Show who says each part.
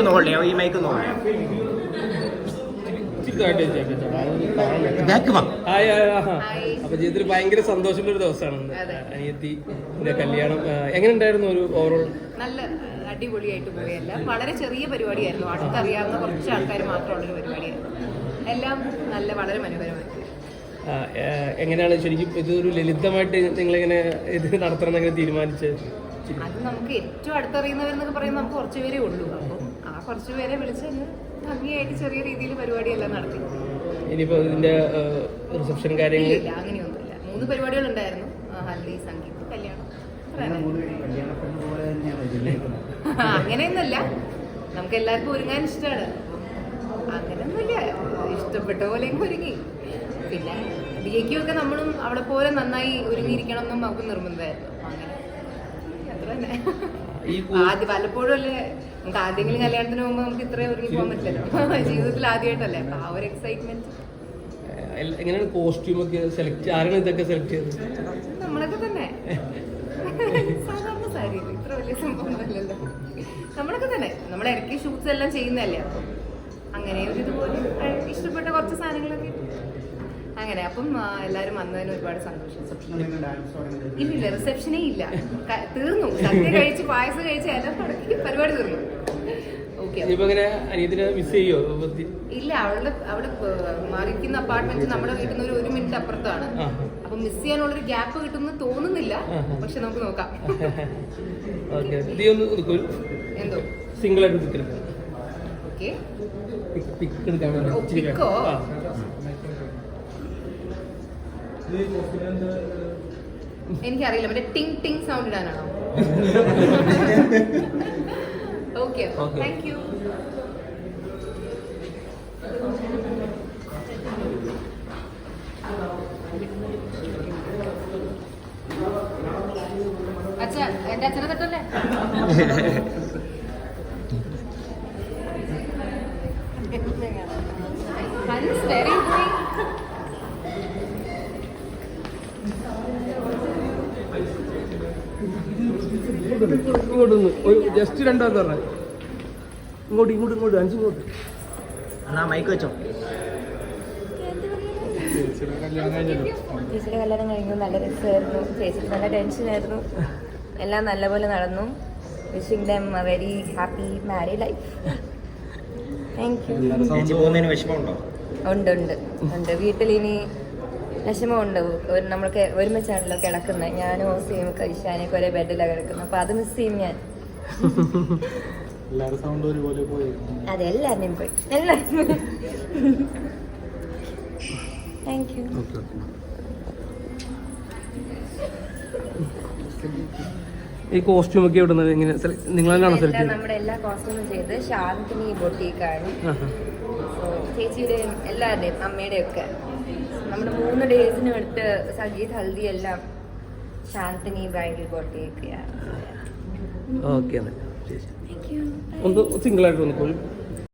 Speaker 1: ഒന്ന് ഹോൾഡ് ചെയ്യാം, ഈ മൈക്ക് ഒന്ന് ഹോൾഡ് ചെയ്യാം.
Speaker 2: അപ്പൊ ജീവിതത്തിൽ ഭയങ്കര സന്തോഷമുള്ള ഒരു ദിവസമാണ് അനിയത്തിന്റെ കല്യാണം. എങ്ങനെ ഉണ്ടായിരുന്നു ഒരു ഓവറോൾ?
Speaker 3: നല്ല അടിപൊളിയായിട്ട് പോയല്ല, വളരെ ചെറിയ പരിപാടിയായിരുന്നു, അടുത്തറിയാവുന്ന കുറച്ച് ആൾക്കാർ മാത്രമുള്ളൊരു പരിപാടിയായിരുന്നു. എല്ലാം നല്ല വളരെ മനോഹരമായി.
Speaker 2: എങ്ങനെയാണ് ശരിക്കും ഇതൊരു ലളിതമായിട്ട് നിങ്ങളിങ്ങനെ ഇത് നടത്തണം എങ്ങനെ തീരുമാനിച്ചത്?
Speaker 3: അത് നമുക്ക് ഏറ്റവും അടുത്തറിയുന്നവരെന്നൊക്കെ പറയുമ്പോൾ നമുക്ക് കുറച്ച് പേരേ ഉള്ളൂ. അപ്പം ആ കുറച്ച് പേരെ വിളിച്ച് ഭംഗിയായിട്ട് ചെറിയ രീതിയിൽ പരിപാടിയെല്ലാം നടത്തി.
Speaker 2: ഇനിയിപ്പോ ഇതിന്റെ റിസപ്ഷൻ കാര്യങ്ങൾ
Speaker 3: ഇല്ല, അങ്ങനെയൊന്നുമില്ല. 3 പരിപാടികളുണ്ടായിരുന്നു: ഹൽദി, സംഗീത്, കല്യാണം. അങ്ങനെയൊന്നുമല്ല, നമുക്ക് എല്ലാവർക്കും ഒരുങ്ങാൻ ഇഷ്ടമാണ്. അങ്ങനെയൊന്നുമില്ല, ഇഷ്ടപ്പെട്ട പോലെ ഒരുങ്ങി. പിന്നെ ഡിയയ്ക്കൊക്കെ നമ്മളും അവിടെ പോലെ നന്നായി ഒരുങ്ങിയിരിക്കണം എന്നും നമുക്ക് നിർബന്ധമായിരുന്നു. അങ്ങനെ അത്ര തന്നെ. ആദ്യം പലപ്പോഴും അല്ലേ നമുക്ക് ആദ്യമെങ്കിലും കല്യാണത്തിന് പോകുമ്പോൾ നമുക്ക് ഇത്രയും ഒരുങ്ങി പോകാൻ പറ്റില്ലല്ലോ. ജീവിതത്തിൽ ആദ്യമായിട്ടല്ലേ, അപ്പൊ ആ ഒരു എക്സൈറ്റ്മെന്റ്.
Speaker 2: എങ്ങനെയാണ് കോസ്റ്റ്യൂം ഒക്കെ സെലക്ട്, ആരാണ് ഇതൊക്കെ സെലക്ട് ചെയ്തത്?
Speaker 3: നമ്മളൊക്കെ തന്നെ. സാധാരണ സാരി, ഇത്ര വലിയ സംഭവമല്ലല്ലോ. നമ്മളൊക്കെ തന്നെ, നമ്മുടെ ഇടയ്ക്ക് ഷൂട്ട്സ് എല്ലാം ചെയ്യുന്നതല്ലേ, അപ്പം അങ്ങനെ ഒരു ഇതുപോലെ ഇഷ്ടപ്പെട്ട കുറച്ച് സാധനങ്ങളൊക്കെ അങ്ങനെ. അപ്പം എല്ലാവരും വന്നതിന് ഒരുപാട് സന്തോഷം. ഇല്ലില്ല, റിസപ്ഷനേ ഇല്ല, തീർന്നു. സദ്യ കഴിച്ച് പായസം കഴിച്ച് എല്ലാം തുടങ്ങി പരിപാടി തീർന്നു. ഇല്ല, അവള് മാറിയിരിക്കുന്ന അപ്പാർട്ട്മെന്റ് നമ്മുടെ വീട്ടിൽ നിന്ന് 1 മിനിറ്റ് അപ്പുറത്താണ്. അപ്പൊ മിസ് ചെയ്യാനുള്ളൊരു ഗ്യാപ്പ് കിട്ടുമെന്ന് തോന്നുന്നില്ല, പക്ഷെ നമുക്ക് നോക്കാം. എന്തോ
Speaker 2: സിംഗിൾ ആയിട്ട്
Speaker 3: പിക്കോ എനിക്കറിയില്ല, മറ്റേ ടിങ് ടിങ് സൗണ്ട് ഇടാനാണോ? Okay, thank you. അച്ഛാ, എന്റെ അച്ഛനെ തൊട്ടല്ലേ?
Speaker 2: ഇങ്ങോട്ടൊന്ന് ജസ്റ്റ് 2 വാക്ക് പറഞ്ഞ ഇങ്ങോട്ട് 5 ഇങ്ങോട്ട്.
Speaker 1: എന്നാ മൈക്ക് വെച്ചോ.
Speaker 4: ചേച്ചിയുടെ കല്യാണം കഴിഞ്ഞു, നല്ല രസമായിരുന്നു. ചേച്ചിക്ക് നല്ല ടെൻഷനായിരുന്നു. എല്ലാം നല്ലപോലെ നടന്നു. Wishing them a very happy married life. Thank you.
Speaker 1: വിഷമമുണ്ടോ?
Speaker 4: ഉണ്ട്. വീട്ടിലിനി വിഷമമുണ്ട്. നമ്മൾക്ക് ഒരുമിച്ചാണല്ലോ കിടക്കുന്നത്. ഞാനും ഓസിയൊക്കെ ഇഷാനൊക്കെ ഒരേ ബെഡിലാണ് കിടക്കുന്നത്. അപ്പൊ അത് മിസ് ചെയ്യും ഞാൻ. അതെ, എല്ലാവരുടെയും പോയി. Thank you.
Speaker 2: ഈ കോസ്റ്റ്യൂം ഒക്കെ ഇടുന്നത് എങ്ങനെ നിങ്ങളാണ് സെലക്ട് ചെയ്തത്?
Speaker 4: നമ്മുടെ എല്ലാ കോസ്റ്റ്യൂമും ചെയ്ത് ശാന്തിനി ബൊട്ടീക്കാണ്. ചേച്ചിയുടെയും എല്ലാവരുടെയും അമ്മയുടെയും ഒക്കെ നമ്മുടെ 3 ഡേയ്സിന് വിട്ട് സംഗീത്, ഹൽദി എല്ലാം ശാന്തിനി ബ്രൈഡൽ ബൊട്ടീക്ക്.
Speaker 2: ഓക്കെ, ഒന്ന് സിംഗിൾ ആയിട്ട് വന്നു.